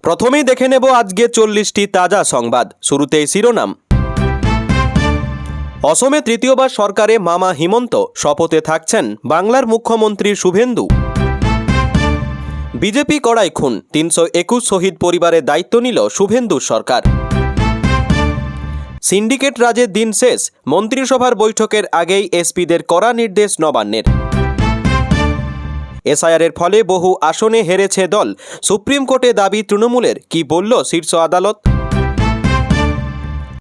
প্রথমেই দেখে নেব আজকে 40টি তাজা সংবাদ। শুরুতেই শিরোনাম। অসমে তৃতীয়বার সরকারে মামা হিমন্ত, শপথে থাকছেন বাংলার মুখ্যমন্ত্রী শুভেন্দু। বিজেপি কড়াই খুন, 321 শহীদ পরিবারের দায়িত্ব নিল শুভেন্দুর সরকার। সিন্ডিকেট রাজের দিন শেষ, মন্ত্রিসভার বৈঠকের আগেই এসপিদের কড়া নির্দেশ নবান্নের। এসআইআরের ফলে বহু আসনে হেরেছে দল, সুপ্রিম কোর্টে দাবি তৃণমূলের, কি বলল শীর্ষ আদালত?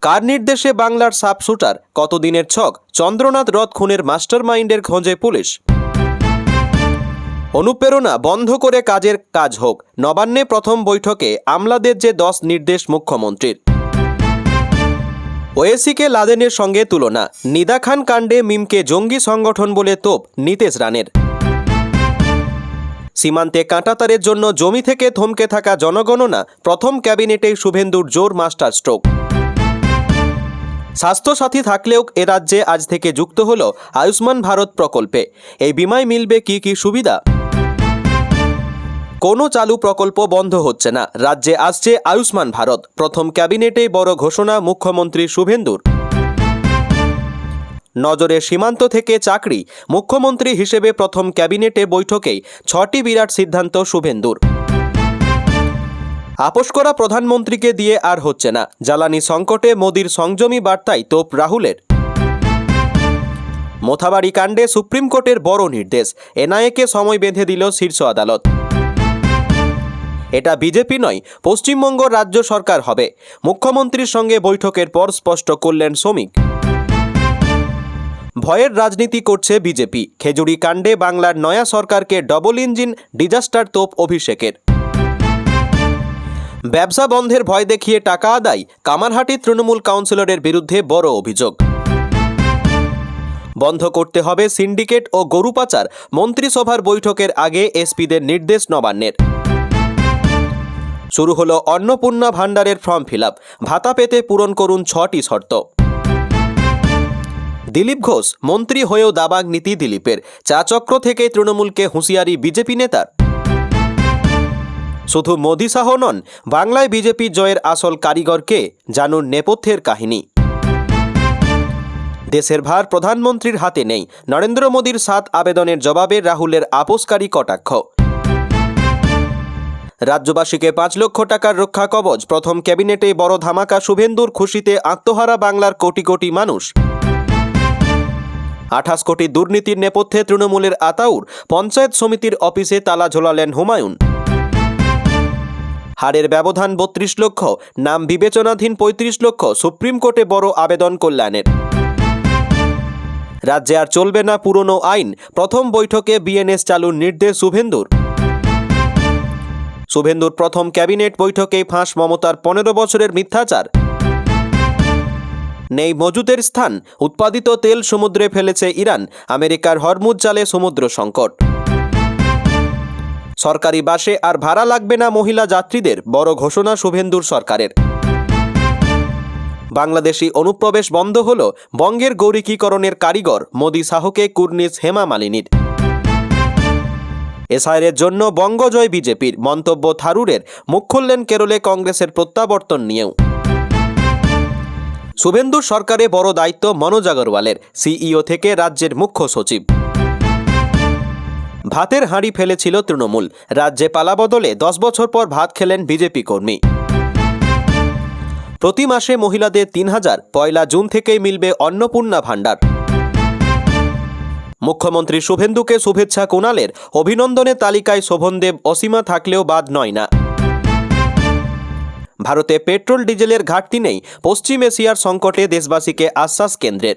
কার নির্দেশে বাংলার সাব শুটার, কতদিনের ছক? চন্দ্রনাথ রথ খুনের মাস্টারমাইন্ডের খোঁজে পুলিশ। অনুপ্রেরণা বন্ধ করে কাজের কাজ হোক, নবান্নে প্রথম বৈঠকে আমলাদের যে 10 নির্দেশ মুখ্যমন্ত্রীর। ওয়েসিকে লাদেনের সঙ্গে তুলনা, নিদা খান কাণ্ডে মিমকে জঙ্গি সংগঠন বলে তোপ নীতেশ রানের। সীমান্তে কাঁটাতারের জন্য জমি থেকে থমকে থাকা জনগণনা, প্রথম ক্যাবিনেটেই শুভেন্দুর জোর মাস্টার স্ট্রোক। স্বাস্থ্যসাথী থাকলেও এ রাজ্যে আজ থেকে যুক্ত হল আয়ুষ্মান ভারত প্রকল্পে। এই বিমায় মিলবে কি কি সুবিধা? কোনো চালু প্রকল্প বন্ধ হচ্ছে না, রাজ্যে আসছে আয়ুষ্মান ভারত। প্রথম ক্যাবিনেটেই বড় ঘোষণা মুখ্যমন্ত্রী শুভেন্দুর। নজরে সীমান্ত থেকে চাকরি, মুখ্যমন্ত্রী হিসেবে প্রথম ক্যাবিনেটে বৈঠকেই 6টি বিরাট সিদ্ধান্ত শুভেন্দুর। আপোষ করা প্রধানমন্ত্রীকে দিয়ে আর হচ্ছে না, জ্বালানি সংকটে মোদির সংযমী বার্তায় তোপ রাহুলের। মোথাবাড়ি কাণ্ডে সুপ্রিম কোর্টের বড় নির্দেশ, এনআইএকে সময় বেঁধে দিল শীর্ষ আদালত। এটা বিজেপি নয়, পশ্চিমবঙ্গ রাজ্য সরকার হবে, মুখ্যমন্ত্রীর সঙ্গে বৈঠকের পর স্পষ্ট করলেন শ্রমিক। ভয়ের রাজনীতি করছে বিজেপি, খেজুরি কাণ্ডে বাংলার নয়া সরকারকে ডবল ইঞ্জিন ডিজাস্টার তোপ অভিষেকের। ব্যবসা বন্ধের ভয় দেখিয়ে টাকা আদায়, কামারহাটি তৃণমূল কাউন্সিলরের বিরুদ্ধে বড় অভিযোগ। বন্ধ করতে হবে সিন্ডিকেট ও গরু পাচার, মন্ত্রিসভার বৈঠকের আগে এসপিদের নির্দেশ নবান্নের। শুরু হলো অন্নপূর্ণা ভাণ্ডারের ফর্ম ফিল আপ, ভাতা পেতে পূরণ করুন 6টি শর্ত। দিলীপ ঘোষ, মন্ত্রী হয়েও দাবাগ নীতি দিলীপের, চা চক্র থেকে তৃণমূলকে হুঁশিয়ারি বিজেপি নেতার। শুধু মোদি শাহ নন, বাংলায় বিজেপি জয়ের আসল কারিগর কে, জানুন নেপথ্যের কাহিনী। দেশের ভার প্রধানমন্ত্রীর হাতে নেই, নরেন্দ্র মোদীর 7 আবেদনের জবাবে রাহুলের আপোষকারী কটাক্ষ। রাজ্যবাসীকে 5 লক্ষ টাকার রক্ষা কবচ, প্রথম ক্যাবিনেটে বড় ধামাকা শুভেন্দুর, খুশিতে আত্মহারা বাংলার কোটি কোটি মানুষ। 28 কোটি দুর্নীতির নেপথ্যে তৃণমূলের আতাউর, পঞ্চায়েত সমিতির অফিসে তালা ঝোলালেন হুমায়ুন। হারের ব্যবধান 32 লক্ষ, নাম বিবেচনাধীন 35 লক্ষ, সুপ্রিম কোর্টে বড় আবেদন কল্যাণের। রাজ্যে আর চলবে না পুরনো আইন, প্রথম বৈঠকে বিএনএস চালুর নির্দেশ শুভেন্দুর। শুভেন্দুর প্রথম ক্যাবিনেট বৈঠকেই ফাঁস মমতার 15 বছরের মিথ্যাচার। নেই মজুদের স্থান, উৎপাদিত তেল সমুদ্রে ফেলেছে ইরান, আমেরিকার হরমুজ জালে সমুদ্র সংকট। সরকারি বাসে আর ভাড়া লাগবে না মহিলা যাত্রীদের, বড় ঘোষণা শুভেন্দুর সরকারের। বাংলাদেশি অনুপ্রবেশ বন্ধ হল, বঙ্গের গৌরিকীকরণের কারিগর, মোদি শাহকে কুর্নিশ হেমা মালিনীর। এসআইআরের জন্য বঙ্গজয় বিজেপির, মন্তব্য থারুরের, মুখ খুললেন কেরলে কংগ্রেসের প্রত্যাবর্তন নিয়েও। শুভেন্দুর সরকারে বড় দায়িত্ব মনোজ আগরওয়ালের, সিইও থেকে রাজ্যের মুখ্য সচিব। ভাতের হাঁড়ি ফেলেছিল তৃণমূল, রাজ্যে পালাবদলে 10 বছর পর ভাত খেলেন বিজেপি কর্মী। প্রতি মাসে মহিলাদের 3000, 1 জুন থেকেই মিলবে অন্নপূর্ণা ভাণ্ডার। মুখ্যমন্ত্রী শুভেন্দুকে শুভেচ্ছা কুণালের, অভিনন্দনের তালিকায় শোভনদেব, অসীমা থাকলেও বাদ নয় না। ভারতে পেট্রোল ডিজেলের ঘাটতি নেই, পশ্চিম এশিয়ার সংকটে দেশবাসীকে আশ্বাস কেন্দ্রের।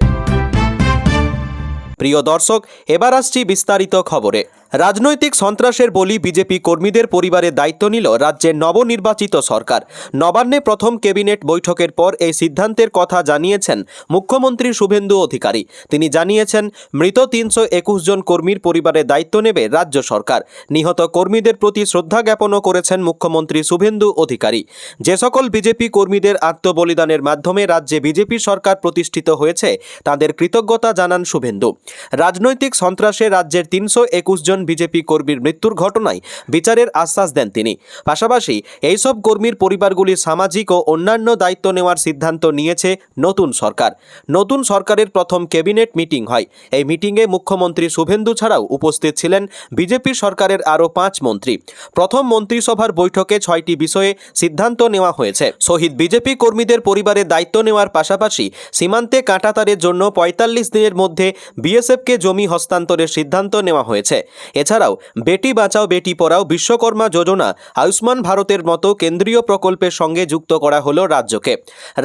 প্রিয় দর্শক, এবার আসছি বিস্তারিত খবরে। রাজনৈতিক সন্ত্রাসের বলি বিজেপি কর্মীদের পরিবারের দায়িত্ব নিল রাজ্যের নবনির্বাচিত সরকার। নবান্নে প্রথম ক্যাবিনেট বৈঠকের পর এই সিদ্ধান্তের কথা জানিয়েছেন মুখ্যমন্ত্রী শুভেন্দু অধিকারী। তিনি জানিয়েছেন, মৃত 321 জন কর্মীর পরিবারের দায়িত্ব নেবে রাজ্য সরকার। নিহত কর্মীদের প্রতি শ্রদ্ধা জ্ঞাপনও করেছেন মুখ্যমন্ত্রী শুভেন্দু অধিকারী। যে সকল বিজেপি কর্মীদের আত্মবলিদানের মাধ্যমে রাজ্যে বিজেপি সরকার প্রতিষ্ঠিত হয়েছে, তাদের কৃতজ্ঞতা জানান শুভেন্দু। রাজনৈতিক সন্ত্রাসে রাজ্যের 321 জন একজন বিজেপি কর্মীর মৃত্যুর ঘটনায় বিচারের আশ্বাস দেন তিনি। পাশাপাশি এইসব কর্মীর পরিবারগুলির সামাজিক ও অন্যান্য দায়িত্ব নেওয়ার সিদ্ধান্ত নিয়েছে নতুন সরকার। নতুন সরকারের প্রথম ক্যাবিনেট মিটিং হয়। এই মিটিংয়ে মুখ্যমন্ত্রী শুভেন্দু ছাড়াও উপস্থিত ছিলেন বিজেপি সরকারের আরও 5 মন্ত্রী। প্রথম মন্ত্রিসভার বৈঠকে 6টি বিষয়ে সিদ্ধান্ত নেওয়া হয়েছে। শহীদ বিজেপি কর্মীদের পরিবারের দায়িত্ব নেওয়ার পাশাপাশি সীমান্তে কাঁটাতারের জন্য 45 দিনের মধ্যে বিএসএফকে জমি হস্তান্তরের সিদ্ধান্ত নেওয়া হয়েছে। এছাড়াও বেটি বাঁচাও বেটি পড়াও, বিশ্বকর্মা যোজনা, আয়ুষ্মান ভারতের মতো কেন্দ্রীয় প্রকল্পের সঙ্গে যুক্ত করা হলো রাজ্যকে।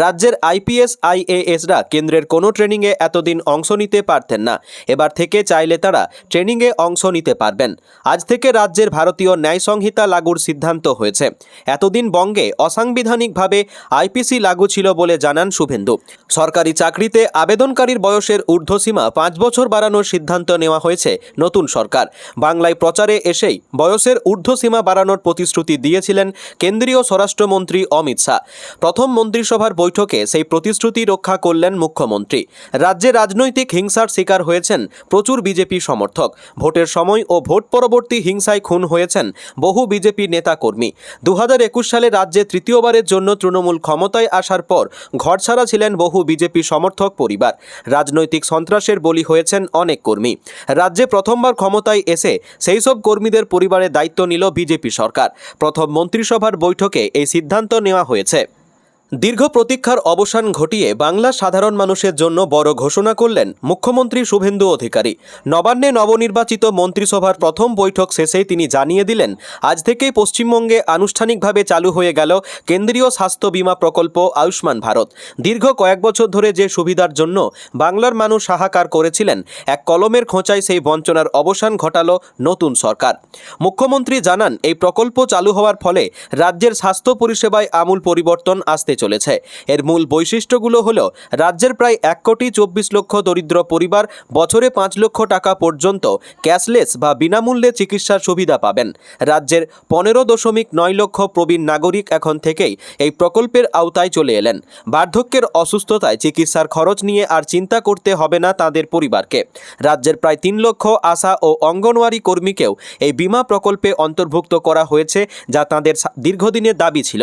রাজ্যের আইপিএস আইএএসরা কেন্দ্রের কোনো ট্রেনিংয়ে এতদিন অংশ নিতে পারতেন না। এবার থেকে চাইলে তারা ট্রেনিংয়ে অংশ নিতে পারবেন। আজ থেকে রাজ্যের ভারতীয় ন্যায় সংহিতা লাগুর সিদ্ধান্ত হয়েছে। এতদিন বঙ্গে অসাংবিধানিকভাবে আইপিসি লাগু ছিল বলে জানান শুভেন্দু। সরকারি চাকরিতে আবেদনকারীর বয়সের ঊর্ধ্বসীমা 5 বছর বাড়ানোর সিদ্ধান্ত নেওয়া হয়েছে নতুন সরকার। বাংলায় প্রচারে এসেই বয়সের ঊর্ধ্বসীমা বাড়ানোর প্রতিশ্রুতি দিয়েছিলেন কেন্দ্রীয় স্বরাষ্ট্রমন্ত্রী অমিত শাহ। প্রথম মন্ত্রিসভার বৈঠকে সেই প্রতিশ্রুতি রক্ষা করলেন মুখ্যমন্ত্রী। রাজ্যে রাজনৈতিক হিংসার শিকার হয়েছেন প্রচুর বিজেপি সমর্থক। ভোটের সময় ও ভোট পরবর্তী হিংসায় খুন হয়েছেন বহু বিজেপি নেতাকর্মী। 2021 সালে রাজ্যে তৃতীয়বারের জন্য তৃণমূল ক্ষমতায় আসার পর ঘরছাড়া ছিলেন বহু বিজেপি সমর্থক পরিবার। রাজনৈতিক সন্ত্রাসের বলি হয়েছেন অনেক কর্মী। রাজ্যে প্রথমবার ক্ষমতায় এসে সেই সব কর্মীদের পরিবারের দায়িত্ব নিল বিজেপি সরকার। প্রথম মন্ত্রিসভার বৈঠকে এই সিদ্ধান্ত নেওয়া হয়েছে। দীর্ঘ প্রতীক্ষার অবসান ঘটিয়ে বাংলার সাধারণ মানুষের জন্য বড় ঘোষণা করলেন মুখ্যমন্ত্রী শুভেন্দু অধিকারী। নবান্নে নবনির্বাচিত মন্ত্রিসভার প্রথম বৈঠক শেষেই তিনি জানিয়ে দিলেন, আজ থেকেই পশ্চিমবঙ্গে আনুষ্ঠানিকভাবে চালু হয়ে গেল কেন্দ্রীয় স্বাস্থ্য বীমা প্রকল্প আয়ুষ্মান ভারত। দীর্ঘ কয়েক বছর ধরে যে সুবিধার জন্য বাংলার মানুষ হাহাকার করেছিলেন, এক কলমের খোঁচায় সেই বঞ্চনার অবসান ঘটালো নতুন সরকার। মুখ্যমন্ত্রী জানান, এই প্রকল্প চালু হওয়ার ফলে রাজ্যের স্বাস্থ্য পরিষেবায় আমূল পরিবর্তন আসতে চলেছে। এর মূল বৈশিষ্ট্যগুলো হলো, রাজ্যের প্রায় 1,24,00,000 দরিদ্র পরিবার বছরে 5 লক্ষ টাকা পর্যন্ত ক্যাশলেস বা বিনামূল্যে চিকিৎসার সুবিধা পাবেন। রাজ্যের 15.9 লক্ষ প্রবীণ নাগরিক এখন থেকেই এই প্রকল্পের আওতায় চলে এলেন। বার্ধক্যের অসুস্থতায় চিকিৎসার খরচ নিয়ে আর চিন্তা করতে হবে না তাদের পরিবারকে। রাজ্যের প্রায় 3 লক্ষ আশা ও অঙ্গনওয়াড়ি কর্মীকেও এই বীমা প্রকল্পে অন্তর্ভুক্ত করা হয়েছে, যা তাদের দীর্ঘদিনের দাবি ছিল।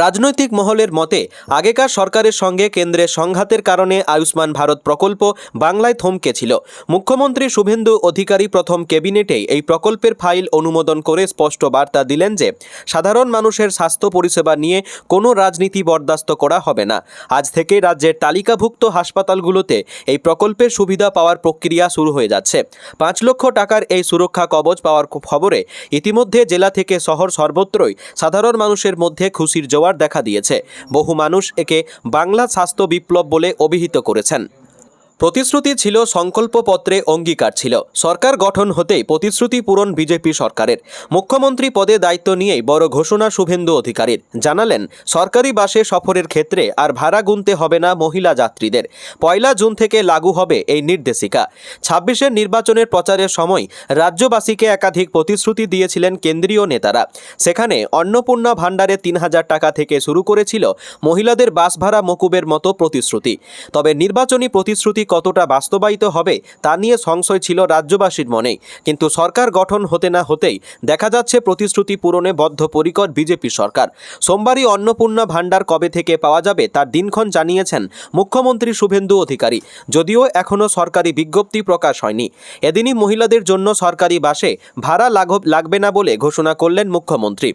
রাজনৈতিক মহলের মতে, আগেকার সরকারের সঙ্গে কেন্দ্রের সংঘাতের কারণে আয়ুষ্মান ভারত প্রকল্প বাংলায় থমকে ছিল। মুখ্যমন্ত্রী শুভেন্দু অধিকারী প্রথম ক্যাবিনেটেই এই প্রকল্পের ফাইল অনুমোদন করে স্পষ্ট বার্তা দিলেন যে, সাধারণ মানুষের স্বাস্থ্য পরিষেবা নিয়ে কোনো রাজনীতি বরদাস্ত করা হবে না। আজ থেকে রাজ্যের তালিকাভুক্ত হাসপাতালগুলোতে এই প্রকল্পের সুবিধা পাওয়ার প্রক্রিয়া শুরু হয়ে যাচ্ছে। 5 লক্ষ টাকার এই সুরক্ষা কবচ পাওয়ার খবরে ইতিমধ্যে জেলা থেকে শহর সর্বত্রই সাধারণ মানুষের মধ্যে খুশির জোয়ার দেখা দিয়েছে। বহু মানুষ একে বাংলা স্বাস্থ্য বিপ্লব বলে অভিহিত করেছেন। প্রতিশ্রুতি ছিল, সংকল্পপত্রে অঙ্গীকার ছিল। সরকার গঠন হতেই প্রতিশ্রুতি পূরণ বিজেপি সরকারের। মুখ্যমন্ত্রী পদে দায়িত্ব নিয়েই বড় ঘোষণা শুভেন্দু অধিকারীর। জানালেন, সরকারি বাসে সফরের ক্ষেত্রে আর ভাড়া গুনতে হবে না মহিলা যাত্রীদের। 1 জুন থেকে লাগু হবে এই নির্দেশিকা। 26-এর নির্বাচনের প্রচারের সময় রাজ্যবাসীকে একাধিক প্রতিশ্রুতি দিয়েছিলেন কেন্দ্রীয় নেতারা। সেখানে অন্নপূর্ণা ভাণ্ডারে 3,000 টাকা থেকে শুরু করেছিল মহিলাদের বাস ভাড়া মকুবের মতো প্রতিশ্রুতি। তবে নির্বাচনী প্রতিশ্রুতি কতটা বাস্তবায়িত হবে তা নিয়ে সংশয় ছিল রাজ্যবাসীর মনে। কিন্তু সরকার গঠন হতে না হতেই দেখা যাচ্ছে প্রতিশ্রুতি পূরণে বদ্ধপরিকর বিজেপি সরকার। সোমবারই অন্নপূর্ণা ভাণ্ডার কবে থেকে পাওয়া যাবে তার দিনক্ষণ জানিয়েছেন মুখ্যমন্ত্রী শুভেন্দু অধিকারী, যদিও এখনও সরকারি বিজ্ঞপ্তি প্রকাশ হয়নি। এদিনই মহিলাদের জন্য সরকারি বাসে ভাড়া লাগবে না বলে ঘোষণা করলেন মুখ্যমন্ত্রী।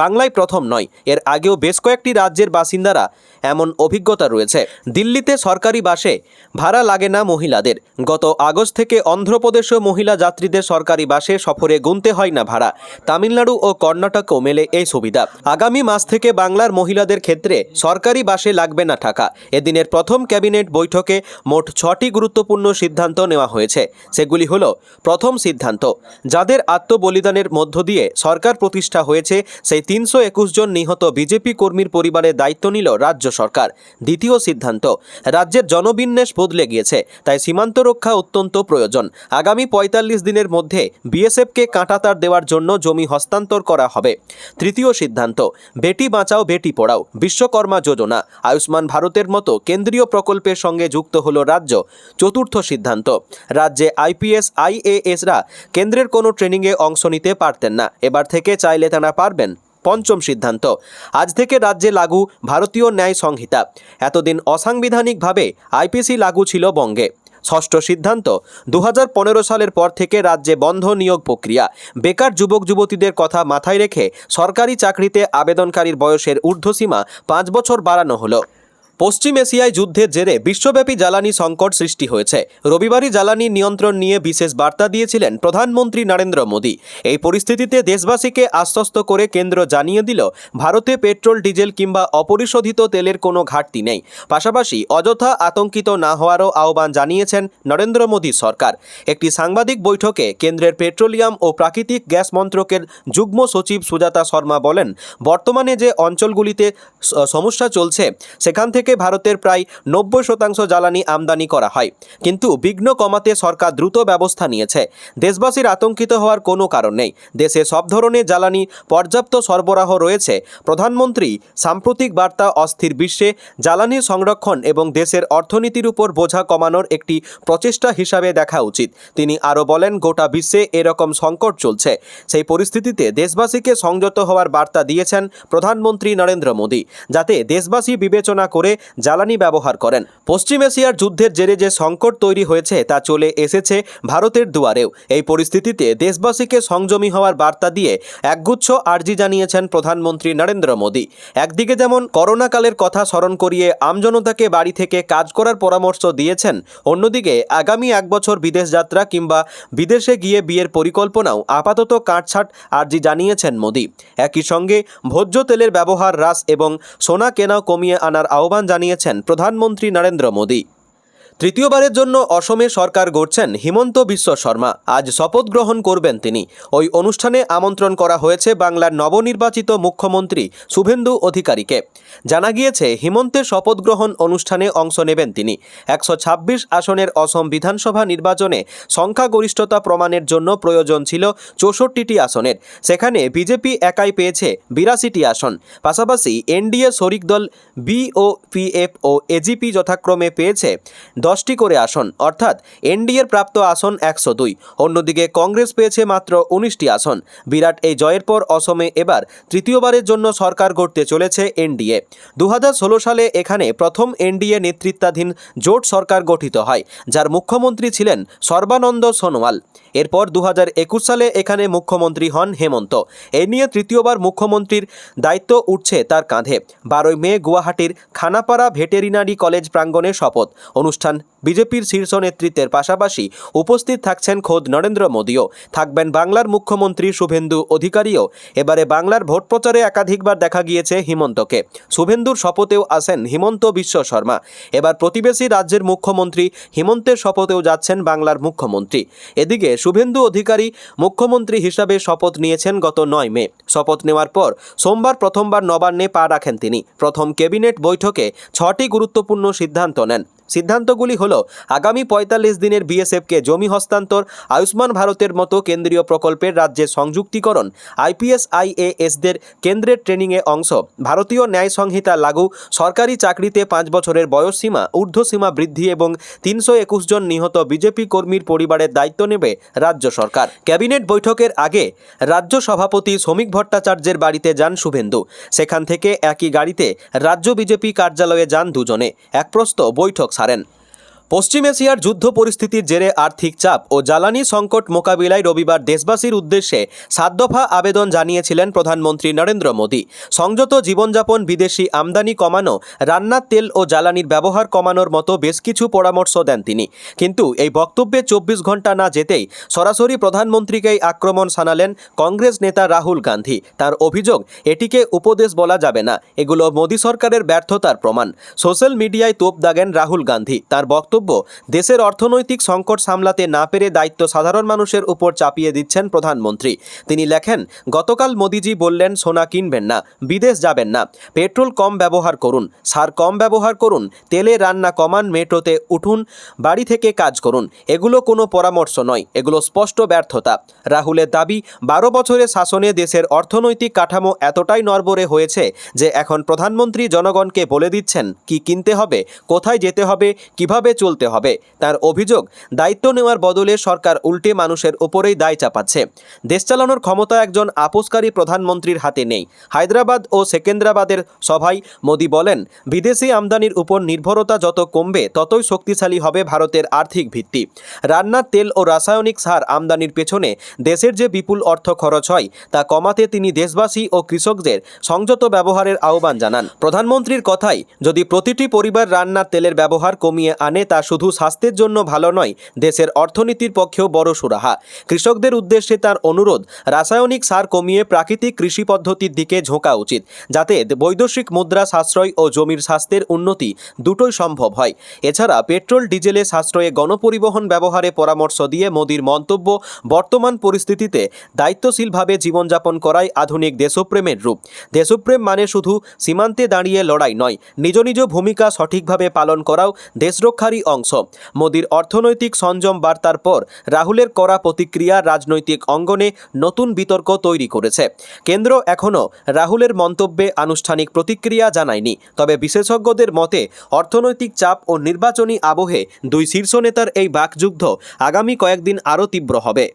বাংলায় প্রথম নয়, এর আগেও বেশ কয়েকটি রাজ্যের বাসিন্দারা এমন অভিজ্ঞতা রয়েছে। দিল্লিতে সরকারি বাসে ভাড়া লাগে না মহিলাদের। গত আগস্ট থেকে অন্ধ্রপ্রদেশেও মহিলা যাত্রীদের সরকারি বাসে সফরে গুনতে হয় না ভাড়া। তামিলনাড়ু ও কর্ণাটকেও মেলে এই সুবিধা। আগামী মাস থেকে বাংলার মহিলাদের ক্ষেত্রে সরকারি বাসে লাগবে না টাকা। এদিনের প্রথম ক্যাবিনেট বৈঠকে মোট 6টি গুরুত্বপূর্ণ সিদ্ধান্ত নেওয়া হয়েছে। সেগুলি হলো, প্রথম সিদ্ধান্ত, যাদের আত্মবলিদানের মধ্য দিয়ে সরকার প্রতিষ্ঠা হয়েছে সেই 321 জন নিহত বিজেপি কর্মীর পরিবারের দায়িত্ব নিল রাজ্য সরকার। দ্বিতীয় সিদ্ধান্ত, রাজ্যের জনবিন্যাস বদলে গিয়েছে। গিয়েছে, তাই সীমান্ত রক্ষা অত্যন্ত প্রয়োজন। আগামী ৪৫ দিনের মধ্যে বিএসএফকে কাঁটাতার দেওয়ার জন্য জমি হস্তান্তর করা হবে। তৃতীয় সিদ্ধান্ত, বেটি বাঁচাও বেটি পড়াও, বিশ্বকর্মা যোজনা, আয়ুষ্মান ভারতের মতো কেন্দ্রীয় প্রকল্পের সঙ্গে যুক্ত হলো রাজ্য। চতুর্থ সিদ্ধান্ত, রাজ্যে আইপিএস আইএএসরা কেন্দ্রের কোনো ট্রেনিংয়ে অংশ নিতে পারতেন না, এবার থেকে চাইলে তারা পারবেন। পঞ্চম সিদ্ধান্ত, আজ থেকে রাজ্যে লাগু ভারতীয় ন্যায় সংহিতা। এতদিন অসাংবিধানিকভাবে আইপিসি লাগু ছিল বঙ্গে। ষষ্ঠ সিদ্ধান্ত, 2015 সালের পর থেকে রাজ্যে বন্ধ নিয়োগ প্রক্রিয়া। বেকার যুবক যুবতীদের কথা মাথায় রেখে সরকারি চাকরিতে আবেদনকারীর বয়সের ঊর্ধ্বসীমা 5 বছর বাড়ানো হলো। পশ্চিম এশিয়ায় যুদ্ধের জেরে বিশ্বব্যাপী জ্বালানি সংকট সৃষ্টি হয়েছে। রবিবারই জ্বালানি নিয়ন্ত্রণ নিয়ে বিশেষ বার্তা দিয়েছিলেন প্রধানমন্ত্রী নরেন্দ্র মোদী। এই পরিস্থিতিতে দেশবাসীকে আশ্বস্ত করে কেন্দ্র জানিয়ে দিল, ভারতে পেট্রোল, ডিজেল কিংবা অপরিশোধিত তেলের কোনো ঘাটতি নেই। পাশাপাশি অযথা আতঙ্কিত না হওয়ারও আহ্বান জানিয়েছেন নরেন্দ্র মোদী সরকার। একটি সাংবাদিক বৈঠকে কেন্দ্রের পেট্রোলিয়াম ও প্রাকৃতিক গ্যাস মন্ত্রকের যুগ্ম সচিব সুজাতা শর্মা বলেন, বর্তমানে যে অঞ্চলগুলিতে সমস্যা চলছে সেখান থেকে ভারতের প্রায় 90% জ্বালানি আমদানি করা হয়, কিন্তু বিঘ্ন কমাতে সরকার দ্রুত ব্যবস্থা নিয়েছে। দেশবাসীর আতঙ্কিত হওয়ার কোনো কারণ নেই। দেশে সব ধরনের জ্বালানি পর্যাপ্ত সরবরাহ রয়েছে। প্রধানমন্ত্রী সাম্প্রতিক বার্তা অস্থির বিশ্বে জ্বালানি সংরক্ষণ এবং দেশের অর্থনীতির উপর বোঝা কমানোর একটি প্রচেষ্টা হিসাবে দেখা উচিত। তিনি আরও বলেন, গোটা বিশ্বে এরকম সংকট চলছে, সেই পরিস্থিতিতে দেশবাসীকে সংযত হওয়ার বার্তা দিয়েছেন প্রধানমন্ত্রী নরেন্দ্র মোদী, যাতে দেশবাসী বিবেচনা করে জ্বালানি ব্যবহার করেন। পশ্চিম এশিয়ার যুদ্ধের জেরে যে সংকট তৈরি হয়েছে তা চলে এসেছে ভারতের দুয়ারেও। এই পরিস্থিতিতে দেশবাসীকে সংযমী হওয়ার বার্তা দিয়ে একগুচ্ছ আর্জি জানিয়েছেন প্রধানমন্ত্রী নরেন্দ্র মোদী। একদিকে যেমন করোনাকালের কথা স্মরণ করিয়ে আমজনতাকে বাড়ি থেকে কাজ করার পরামর্শ দিয়েছেন, অন্যদিকে আগামী 1 বছর বিদেশ যাত্রা কিংবা বিদেশে গিয়ে বিয়ের পরিকল্পনাও আপাতত কাটছাঁট আর্জি জানিয়েছেন মোদী। একই সঙ্গে ভোজ্য তেলের ব্যবহার হ্রাস এবং সোনা কেনা কমিয়ে আনার আহ্বান জানিয়েছেন প্রধানমন্ত্রী নরেন্দ্র মোদী। তৃতীয়বারের জন্য অসমে সরকার গড়ছেন হিমন্ত বিশ্ব শর্মা। আজ শপথ গ্রহণ করবেন তিনি। ওই অনুষ্ঠানে আমন্ত্রণ করা হয়েছে বাংলার নবনির্বাচিত মুখ্যমন্ত্রী শুভেন্দু অধিকারীকে। জানা গিয়েছে, হিমন্তের শপথ গ্রহণ অনুষ্ঠানে অংশ নেবেন তিনি। 126 আসনের অসম বিধানসভা নির্বাচনে সংখ্যাগরিষ্ঠতা প্রমাণের জন্য প্রয়োজন ছিল 64টি আসনের। সেখানে বিজেপি একাই পেয়েছে 82টি আসন। পাশাপাশি এনডিএ শরিক দল বিওপিএফ ও এজিপি যথাক্রমে পেয়েছে 10টি করে আসন, অর্থাৎ এনডিএর প্রাপ্ত আসন 102। অন্যদিকে কংগ্রেস পেয়েছে মাত্র 19টি আসন। বিরাট এই জয়ের পর অসমে এবার তৃতীয়বারের জন্য সরকার গড়তে চলেছে এনডিএ। 2016 সালে এখানে প্রথম এনডিএ নেতৃত্বাধীন জোট সরকার গঠিত হয়, যার মুখ্যমন্ত্রী ছিলেন সর্বানন্দ সোনোয়াল। এরপর 2021 সালে এখানে মুখ্যমন্ত্রী হন হেমন্ত। এ নিয়ে তৃতীয়বার মুখ্যমন্ত্রীর দায়িত্ব উঠছে তার কাঁধে। 12 মে গুয়াহাটির খানাপাড়া ভেটেরিনারি কলেজ প্রাঙ্গণে শপথ অনুষ্ঠান। বিজেপির শীর্ষ নেতৃত্বের পাশাপাশি উপস্থিত থাকছেন খোদ নরেন্দ্র মোদীও, থাকবেন বাংলার মুখ্যমন্ত্রী শুভেন্দু অধিকারীও। এবারে বাংলার ভোট প্রচারে একাধিকবার দেখা গিয়েছে হিমন্তকে। শুভেন্দুর শপথেও আসেন হিমন্ত বিশ্ব শর্মা। এবার প্রতিবেশী রাজ্যের মুখ্যমন্ত্রী হিমন্তের শপথেও যাচ্ছেন বাংলার মুখ্যমন্ত্রী। এদিকে শুভেন্দু অধিকারী মুখ্যমন্ত্রী হিসাবে শপথ নিয়েছেন গত 9 মে। শপথ নেওয়ার পর সোমবার প্রথমবার নবান্নে পা রাখেন তিনি। প্রথম ক্যাবিনেট বৈঠকে 6টি গুরুত্বপূর্ণ সিদ্ধান্ত নেন। সিদ্ধান্তগুলি হলো, আগামী 45 দিনের বিএসএফকে জমি হস্তান্তর, আয়ুষ্মান ভারতের মতো কেন্দ্রীয় প্রকল্পের রাজ্যে সংযুক্তিকরণ, আইপিএস আইএএসদের কেন্দ্রের ট্রেনিংয়ে অংশ, ভারতীয় ন্যায় সংহিতা লাগু, সরকারি চাকরিতে 5 বছরের বয়সসীমা ঊর্ধ্বসীমা বৃদ্ধি এবং 321 জন নিহত বিজেপি কর্মীর পরিবারের দায়িত্ব নেবে রাজ্য সরকার। ক্যাবিনেট বৈঠকের আগে রাজ্য সভাপতি শ্রমিক ভট্টাচার্যের বাড়িতে যান শুভেন্দু। সেখান থেকে একই গাড়িতে রাজ্য বিজেপি কার্যালয়ে যান দুজনে। এক প্রস্ত বৈঠক সারেন। পশ্চিম এশিয়ার যুদ্ধ পরিস্থিতির জেরে আর্থিক চাপ ও জ্বালানি সংকট মোকাবিলায় রবিবার দেশবাসীর উদ্দেশ্যে 7 দফা আবেদন জানিয়েছিলেন প্রধানমন্ত্রী নরেন্দ্র মোদী। সংযত জীবনযাপন, বিদেশি আমদানি কমানো, রান্নার তেল ও জ্বালানির ব্যবহার কমানোর মতো বেশ কিছু পরামর্শ দেন তিনি। কিন্তু এই বক্তব্যে 24 ঘন্টা না যেতেই সরাসরি প্রধানমন্ত্রীকেই আক্রমণ শানালেন কংগ্রেস নেতা রাহুল গান্ধী। তার অভিযোগ, এটিকে উপদেশ বলা যাবে না, এগুলো মোদী সরকারের ব্যর্থতার প্রমাণ। সোশ্যাল মিডিয়ায় তোপ দাগেন রাহুল গান্ধী। তার বক্তব্য বক্তব্য, দেশের অর্থনৈতিক সংকট সামলাতে না পেরে দায়িত্ব সাধারণ মানুষের উপর চাপিয়ে দিচ্ছেন প্রধানমন্ত্রী। তিনি লেখেন, গতকাল মোদিজি বললেন সোনা কিনবেন না, বিদেশ যাবেন না, পেট্রোল কম ব্যবহার করুন, সার কম ব্যবহার করুন, তেলে রান্না কমান, মেট্রোতে উঠুন, বাড়ি থেকে কাজ করুন। এগুলো কোনো পরামর্শ নয়, এগুলো স্পষ্ট ব্যর্থতা। রাহুলের দাবি, 12 বছরের শাসনে দেশের অর্থনৈতিক কাঠামো এতটাই নড়বড়ে হয়েছে যে এখন প্রধানমন্ত্রী জনগণকে বলে দিচ্ছেন কি কিনতে হবে, কোথায় যেতে হবে, কিভাবে চলতে হবে। তার অভিযোগ, দায়িত্ব নেওয়ার বদলে সরকার উল্টে মানুষের উপরেই দায় চাপাচ্ছে। দেশ চালানোর ক্ষমতা একজন আপোসকারী প্রধানমন্ত্রীর হাতে নেই। হায়দ্রাবাদ ও সেকেন্দ্রাবাদের সভায় মোদি বলেন, বিদেশি আমদানির উপর নির্ভরতা যত কমবে ততই শক্তিশালী হবে ভারতের আর্থিক ভিত্তি। রান্নার তেল ও রাসায়নিক সার আমদানির পেছনে দেশের যে বিপুল অর্থ খরচ হয় তা কমাতে তিনি দেশবাসী ও কৃষকদের সংযত ব্যবহারের আহ্বান জানান। প্রধানমন্ত্রীর কথাই, যদি প্রতিটি পরিবার রান্নার তেলের ব্যবহার কমিয়ে আনে তা শুধু স্বাস্থ্যের জন্য ভালো নয়, দেশের অর্থনীতির পক্ষেও বড় সুরাহা। কৃষকদের উদ্দেশ্যে তার অনুরোধ, রাসায়নিক সার কমিয়ে প্রাকৃতিক কৃষি পদ্ধতির দিকে ঝোঁকা উচিত, যাতে বৈদেশিক মুদ্রা সাশ্রয় ও জমির স্বাস্থ্যের উন্নতি দুটোই সম্ভব হয়। এছাড়া পেট্রোল ডিজেলে সাশ্রয়ে গণপরিবহন ব্যবহারে পরামর্শ দিয়ে মোদির মন্তব্য, বর্তমান পরিস্থিতিতে দায়িত্বশীলভাবে জীবনযাপন করাই আধুনিক দেশপ্রেমের রূপ। দেশপ্রেম মানে শুধু সীমান্তে দাঁড়িয়ে লড়াই নয়, নিজ নিজ ভূমিকা সঠিকভাবে পালন করাও দেশরক্ষারই অংশ। মোদির অর্থনৈতিক সংযম বার্তার পর রাহুলের কড়া প্রতিক্রিয়া রাজনৈতিক অঙ্গনে নতুন বিতর্ক তৈরি করেছে। কেন্দ্র এখনও রাহুলের মন্তব্যে আনুষ্ঠানিক প্রতিক্রিয়া জানায়নি, তবে বিশেষজ্ঞদের মতে অর্থনৈতিক চাপ ও নির্বাচনী আবহে দুই শীর্ষ নেতার এই বাকযুদ্ধ আগামী কয়েকদিন আরও তীব্র হবে।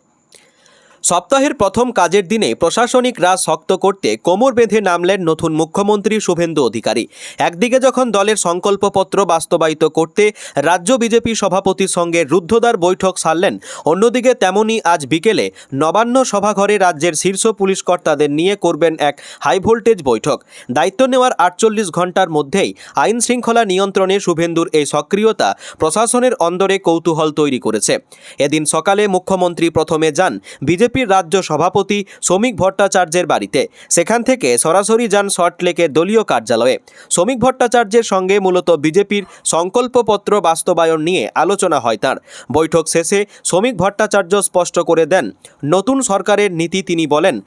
সপ্তাহের প্রথম কাজের দিনে প্রশাসনিক রাজ শক্ত করতে কোমর বেঁধে নামলেন নতুন মুখ্যমন্ত্রী শুভেন্দু অধিকারী। একদিকে যখন দলের সংকল্পপত্র বাস্তবায়িত করতে রাজ্য বিজেপি সভাপতির সঙ্গে রুদ্ধদ্বার বৈঠক সারলেন, অন্যদিকে তেমনই আজ বিকেলে নবান্ন সভাঘরে রাজ্যের শীর্ষ পুলিশ কর্তাদের নিয়ে করবেন এক হাই ভোল্টেজ বৈঠক। দায়িত্ব নেওয়ার 48 ঘণ্টার মধ্যেই আইন শৃঙ্খলা নিয়ন্ত্রণে শুভেন্দুর এই সক্রিয়তা প্রশাসনের অন্দরে কৌতূহল তৈরি করেছে। এদিন সকালে মুখ্যমন্ত্রী প্রথমে যান বিজেপির রাজ্য সভাপতি শ্রমিক ভট্টাচার্যের বাড়িতে। সেখান থেকে সরাসরি যান সল্টলেকের দলীয় কার্যালয়ে। শ্রমিক ভট্টাচার্যের সঙ্গে মূলত বিজেপির সংকল্পপত্র বাস্তবায়ন নিয়ে আলোচনা হয় তাঁর। বৈঠক শেষে শ্রমিক ভট্টাচার্য স্পষ্ট করে দেন নতুন সরকারের নীতি। তিনি বলেন,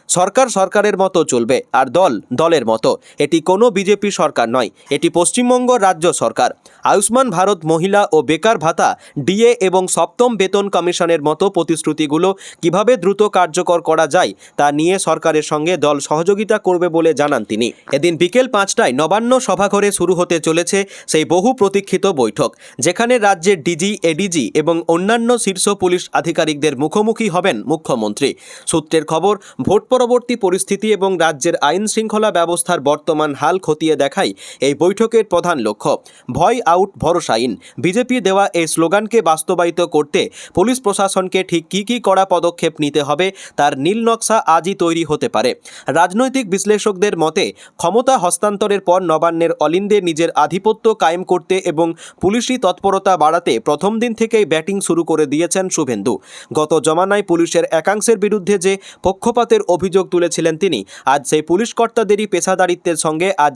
সরকার সরকারের মতো চলবে আর দল দলের মতো। এটি কোনো বিজেপি সরকার নয়, এটি পশ্চিমবঙ্গ রাজ্য সরকার। আয়ুষ্মান ভারত, মহিলা ও বেকার ভাতা, ডিএ এবং সপ্তম বেতন কমিশনের মতো প্রতিশ্রুতিগুলো কিভাবে দ্রুত কার্যকর করা যায় তা নিয়ে সরকারের সঙ্গে দল সহযোগিতা করবে বলে জানান তিনি। এদিন বিকেল 5টায় নবান্ন সভাঘরে শুরু হতে চলেছে সেই বহু প্রতীক্ষিত বৈঠক, যেখানে রাজ্যের ডিজি, এডিজি এবং অন্যান্য শীর্ষ পুলিশ আধিকারিকদের মুখোমুখি হবেন মুখ্যমন্ত্রী। সূত্রের খবর, ভোট পরবর্তী পরিস্থিতি এবং রাজ্যের আইন শৃঙ্খলা ব্যবস্থার বর্তমান হাল খতিয়ে দেখাই এই বৈঠকের প্রধান লক্ষ্য। ভয় আউট, ভরসা ইন। বিজেপি দেওয়া এই স্লোগানকে বাস্তবায়িত করতে পুলিশ প্রশাসনকে ঠিক কী কড়া পদক্ষেপ নিতে হবে তার নীল নকশা আজই তৈরি হতে পারে। রাজনৈতিক বিশ্লেষকদের মতে, ক্ষমতা হস্তান্তরের পর নবান্নের অলিন্দে নিজের আধিপত্য কায়েম করতে এবং পুলিশি তৎপরতা বাড়াতে প্রথম দিন থেকেই ব্যাটিং শুরু করে দিয়েছেন শুভেন্দু। গত জমানায় পুলিশের একাংশের বিরুদ্ধে যে পক্ষপাতের অভিযোগ তুলেছিলেন তিনি, আজ সেই পুলিশ কর্তাদেরই পেশাদারিত্বের সঙ্গে আজ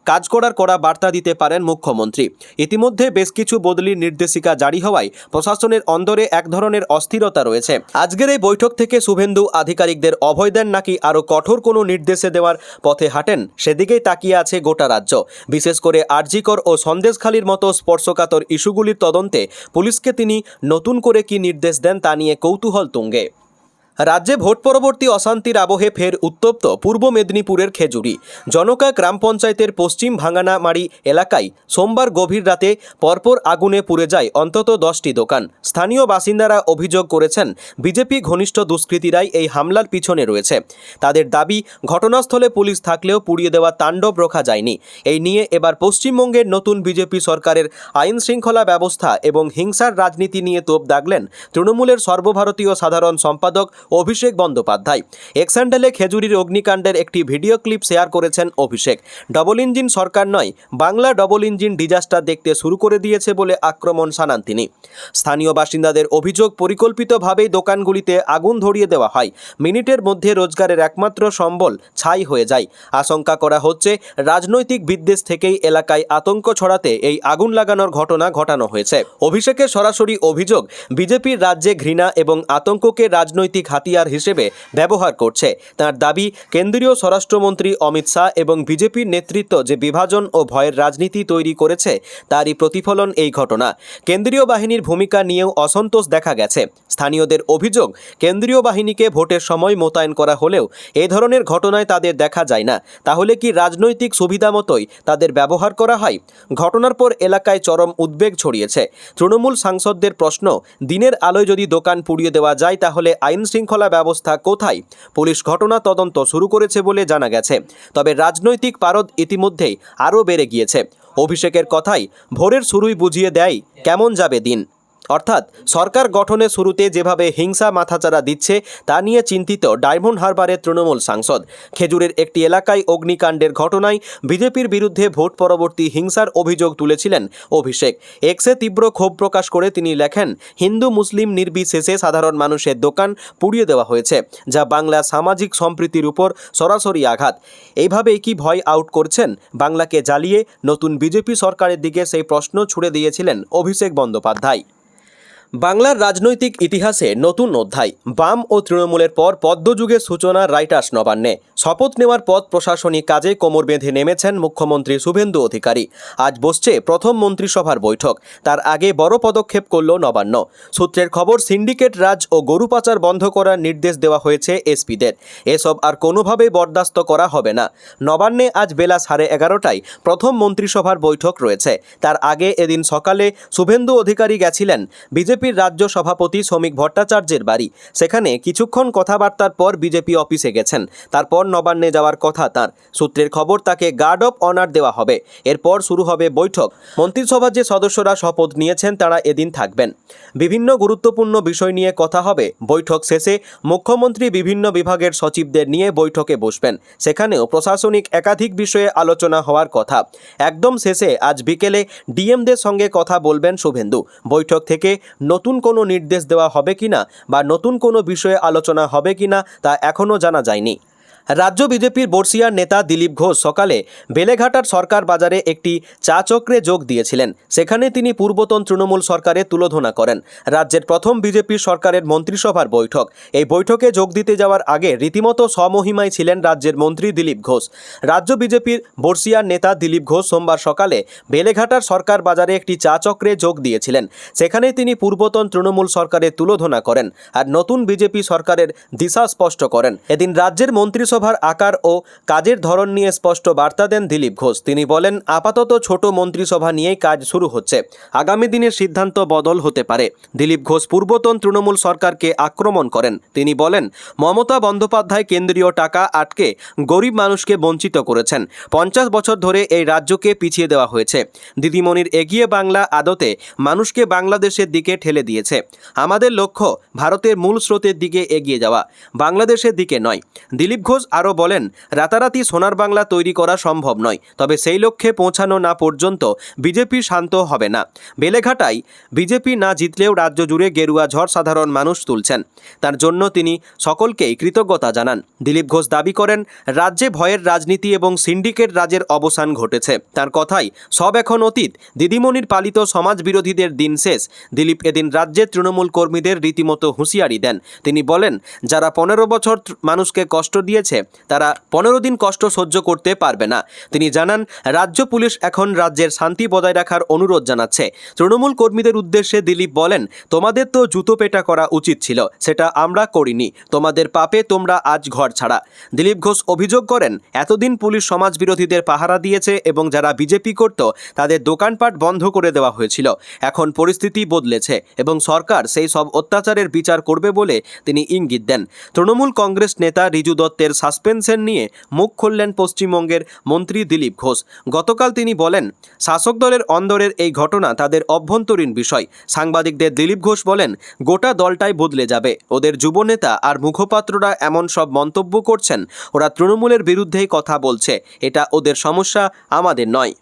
কাজ করার কড়া বার্তা দিতে পারেন মুখ্যমন্ত্রী। ইতিমধ্যে বেশ কিছু বদলির নির্দেশিকা জারি হওয়ায় প্রশাসনের অন্দরে এক ধরনের অস্থিরতা রয়েছে। আজকের এই বৈঠক থেকে শুভেন্দু আধিকারিকদের অভয় দেন নাকি আরও কঠোর কোনো নির্দেশে দেওয়ার পথে হাঁটেন, সেদিকেই তাকিয়ে আছে গোটা রাজ্য। বিশেষ করে আরজিকর ও সন্দেশখালির মতো স্পর্শকাতর ইস্যুগুলির তদন্তে পুলিশকে তিনি নতুন করে কী নির্দেশ দেন তা নিয়ে কৌতূহল তুঙ্গে। রাজ্যে ভোট পরবর্তী অশান্তির আবহে ফের উত্তপ্ত পূর্ব মেদিনীপুরের খেজুরি। জনকা গ্রাম পঞ্চায়েতের পশ্চিম ভাঙানামারি এলাকায় সোমবার গভীর রাতে পরপর আগুনে পুড়ে যায় অন্তত 10টি দোকান। স্থানীয় বাসিন্দারা অভিযোগ করেছেন, বিজেপি ঘনিষ্ঠ দুষ্কৃতীরাই এই হামলার পিছনে রয়েছে। তাদের দাবি, ঘটনাস্থলে পুলিশ থাকলেও পুড়িয়ে দেওয়া তাণ্ডব রোখা যায়নি। এই নিয়ে এবার পশ্চিমবঙ্গের নতুন বিজেপি সরকারের আইন শৃঙ্খলা ব্যবস্থা এবং হিংসার রাজনীতি নিয়ে তোপ দাগলেন তৃণমূলের সর্বভারতীয় সাধারণ সম্পাদক অভিষেক বন্দ্যোপাধ্যায়। এক্স হ্যান্ডেলে খেজুরির অগ্নিকাণ্ডের একটি ভিডিও ক্লিপ শেয়ার করেছেন অভিষেক। ডবল ইঞ্জিন সরকার নয়, বাংলা ডবল ইঞ্জিন ডিজাস্টার দেখতে শুরু করে দিয়েছে বলে আক্রমণ শানান তিনি। স্থানীয় বাসিন্দাদের অভিযোগ, পরিকল্পিতভাবেই দোকানগুলিতে আগুন ধরিয়ে দেওয়া হয়। মিনিটের মধ্যে রোজগারের একমাত্র সম্বল ছাই হয়ে যায়। আশঙ্কা করা হচ্ছে রাজনৈতিক বিদ্বেষ থেকেই এলাকায় আতঙ্ক ছড়াতে এই আগুন লাগানোর ঘটনা ঘটানো হয়েছে। অভিষেকের সরাসরি অভিযোগ, বিজেপির রাজ্যে ঘৃণা এবং আতঙ্ককে রাজনৈতিক হাতিয়ার হিসেবে ব্যবহার করছে। তার দাবি, কেন্দ্রীয় স্বরাষ্ট্রমন্ত্রী অমিত শাহ এবং বিজেপির নেতৃত্ব যে বিভাজন ও ভয়ের রাজনীতি তৈরি করেছে তারই প্রতিফলন এই ঘটনা। কেন্দ্রীয় বাহিনীর ভূমিকা নিয়েও অসন্তোষ দেখা গেছে। স্থানীয়দের অভিযোগ, কেন্দ্রীয় বাহিনীকে ভোটের সময় মোতায়েন করা হলেও এই ধরনের ঘটনায় তাদের দেখা যায় না। তাহলে কি রাজনৈতিক সুবিধা মতোই তাদের ব্যবহার করা হয়? ঘটনার পর এলাকায় চরম উদ্বেগ ছড়িয়েছে। তৃণমূল সাংসদদের প্রশ্ন, দিনের আলোয় যদি দোকান পুড়িয়ে দেওয়া যায় তাহলে আইন শৃঙ্খলা ব্যবস্থা কোথায়? পুলিশ ঘটনা তদন্ত শুরু করেছে বলে জানা গেছে। তবে রাজনৈতিক পারদ ইতিমধ্যেই আরও বেড়ে গিয়েছে। অভিষেকের কথাই ভোরের শুরুই বুঝিয়ে দেয় কেমন যাবে দিন। অর্থাৎ সরকার গঠনের শুরুতে যেভাবে হিংসা মাথাচাড়া দিচ্ছে তা নিয়ে চিন্তিত ডায়মন্ড হারবারের তৃণমূল সাংসদ। খেজুরের একটি এলাকায় অগ্নিকাণ্ডের ঘটনায় বিজেপির বিরুদ্ধে ভোট পরবর্তী হিংসার অভিযোগ তুলেছিলেন অভিষেক। এক্সে তীব্র ক্ষোভ প্রকাশ করে তিনি লেখেন, হিন্দু মুসলিম নির্বিশেষে সাধারণ মানুষের দোকান পুড়িয়ে দেওয়া হয়েছে, যা বাংলা সামাজিক সম্প্রীতির উপর সরাসরি আঘাত। এইভাবেই কি ভয় আউট করছেন? বাংলাকে জ্বালিয়ে নতুন বিজেপি সরকারের দিকে সেই প্রশ্ন ছুড়ে দিয়েছিলেন অভিষেক বন্দ্যোপাধ্যায়। বাংলার রাজনৈতিক ইতিহাসে নতুন অধ্যায়। বাম ও তৃণমূলের পর পদ্মযুগের সূচনা রাইটার্স নবান্নে। শপথ নেওয়ার পর প্রশাসনিক কাজে কোমর বেঁধে নেমেছেন মুখ্যমন্ত্রী শুভেন্দু অধিকারী। আজ বসছে প্রথম মন্ত্রিসভার বৈঠক। তার আগে বড় পদক্ষেপ করল নবান্ন। সূত্রের খবর, সিন্ডিকেট রাজ ও গরু পাচার বন্ধ করার নির্দেশ দেওয়া হয়েছে এসপিদের। এসব আর কোনোভাবেই বরদাস্ত করা হবে না। নবান্নে আজ বেলা 11:30টায় প্রথম মন্ত্রিসভার বৈঠক রয়েছে। তার আগে এদিন সকালে শুভেন্দু অধিকারী গেছিলেন বিজেপির রাজ্য সভাপতি শ্রমিক ভট্টাচার্যের বাড়ি। সেখানে কিছুক্ষণ কথাবার্তার পর বিজেপি অফিসে গেছেন। তারপর নবান্নে যাওয়ার কথা তার। সূত্রের খবর, তাকে গার্ড অফ অনার দেওয়া হবে। এরপর শুরু হবে বৈঠক। মন্ত্রিসভার যে সদস্যরা শপথ নিয়েছেন তারা এদিন থাকবেন। বিভিন্ন গুরুত্বপূর্ণ বিষয় নিয়ে কথা হবে। বৈঠক শেষে মুখ্যমন্ত্রী বিভিন্ন বিভাগের সচিবদের নিয়ে বৈঠকে বসবেন। সেখানেও প্রশাসনিক একাধিক বিষয়ে আলোচনা হওয়ার কথা। একদম শেষে আজ বিকেলে ডিএমদের সঙ্গে কথা বলবেন শুভেন্দু। বৈঠক থেকে নতুন কোনো নির্দেশ দেওয়া হবে কিনা বা নতুন কোনো বিষয়ে আলোচনা হবে কিনা তা এখনও জানা যায়নি। রাজ্য বিজেপির বর্ষিয়ার নেতা দিলীপ ঘোষ সকালে বেলেঘাটার সরকার বাজারে একটি চা চক্রে যোগ দিয়েছিলেন। সেখানে তিনি পূর্বতন তৃণমূল সরকারের তুলোধনা করেন। রাজ্যের প্রথম বিজেপি সরকারের মন্ত্রিসভার বৈঠক। এই বৈঠকে যোগ দিতে যাওয়ার আগে রীতিমতো স্বমহিমায় ছিলেন রাজ্যের মন্ত্রী দিলীপ ঘোষ। রাজ্য বিজেপির বর্ষিয়ার নেতা দিলীপ ঘোষ সোমবার সকালে বেলেঘাটার সরকার বাজারে একটি চা চক্রে যোগ দিয়েছিলেন। সেখানে তিনি পূর্বতন তৃণমূল সরকারের তুলোধনা করেন আর নতুন বিজেপি সরকারের দিশা স্পষ্ট করেন। এদিন রাজ্যের মন্ত্রিসভার আকার ও কাজের ধরন নিয়ে স্পষ্ট বার্তা দেন দিলীপ ঘোষ। তিনি বলেন, আপাতত ছোট মন্ত্রিসভা নিয়েই কাজ শুরু হচ্ছে। আগামী দিনের সিদ্ধান্ত বদল হতে পারে। দিলীপ ঘোষ পূর্বতন তৃণমূল সরকারকে আক্রমণ করেন। তিনি বলেন, মমতা বন্দ্যোপাধ্যায় কেন্দ্রীয় টাকা আটকে গরিব মানুষকে বঞ্চিত করেছেন। 50 বছর ধরে এই রাজ্যকে পিছিয়ে দেওয়া হয়েছে। দিদিমণির এগিয়ে বাংলা আদতে মানুষকে বাংলাদেশের দিকে ঠেলে দিয়েছে। আমাদের লক্ষ্য ভারতের মূল স্রোতের দিকে এগিয়ে যাওয়া, বাংলাদেশের দিকে নয়। দিলীপ ঘোষ আরও বলেন, রাতারাতি সোনার বাংলা তৈরি করা সম্ভব নয়, তবে সেই লক্ষ্যে পৌঁছানো না পর্যন্ত বিজেপি শান্ত হবে না। বেলেঘাটায় বিজেপি না জিতলেও রাজ্য জুড়ে গেরুয়া ঝড় সাধারণ মানুষ তুলছেন। তার জন্য তিনি সকলকেই কৃতজ্ঞতা জানান। দিলীপ ঘোষ দাবি করেন, রাজ্যে ভয়ের রাজনীতি এবং সিন্ডিকেট রাজের অবসান ঘটেছে। তার কথাই, সব এখন অতীত। দিদিমণির পালিত সমাজ বিরোধীদের দিন শেষ। দিলীপ এদিন রাজ্যের তৃণমূল কর্মীদের রীতিমতো হুঁশিয়ারি দেন। তিনি বলেন, যারা 15 বছর মানুষকে কষ্ট দিয়েছে তারা 15 দিন কষ্ট সহ্য করতে পারবে না। তিনি জানান, রাজ্য পুলিশ এখন রাজ্যের শান্তি বজায় রাখার অনুরোধ জানাচ্ছে। তৃণমূল কর্মীদের উদ্দেশ্যে দিলীপ বলেন, তোমাদের তো জুতো পেটা করা উচিত ছিল, সেটা আমরা করিনি। তোমাদের পাপে তোমরা আজ ঘর ছাড়া। দিলীপ ঘোষ অভিযোগ করেন, এতদিন পুলিশ সমাজ বিরোধীদের পাহারা দিয়েছে এবং যারা বিজেপি করত তাদের দোকানপাট বন্ধ করে দেওয়া হয়েছিল। এখন পরিস্থিতি বদলেছে এবং সরকার সেই সব অত্যাচারের বিচার করবে বলে তিনি ইঙ্গিত দেন। তৃণমূল কংগ্রেস নেতা রিজু দত্তের সাসপেনশন নিয়ে মুখ খুললেন পশ্চিমবঙ্গের মন্ত্রী দিলীপ ঘোষ। গতকাল তিনি বলেন, শাসক দলের অন্দরের এই ঘটনা তাদের অভ্যন্তরীণ বিষয়। সাংবাদিকদের দিলীপ ঘোষ বলেন, গোটা দলটাই বদলে যাবে। ওদের যুবনেতা আর মুখপাত্ররা এমন সব মন্তব্য করছেন, ওরা তৃণমূলের বিরুদ্ধেই কথা বলছে। এটা ওদের সমস্যা, আমাদের নয়।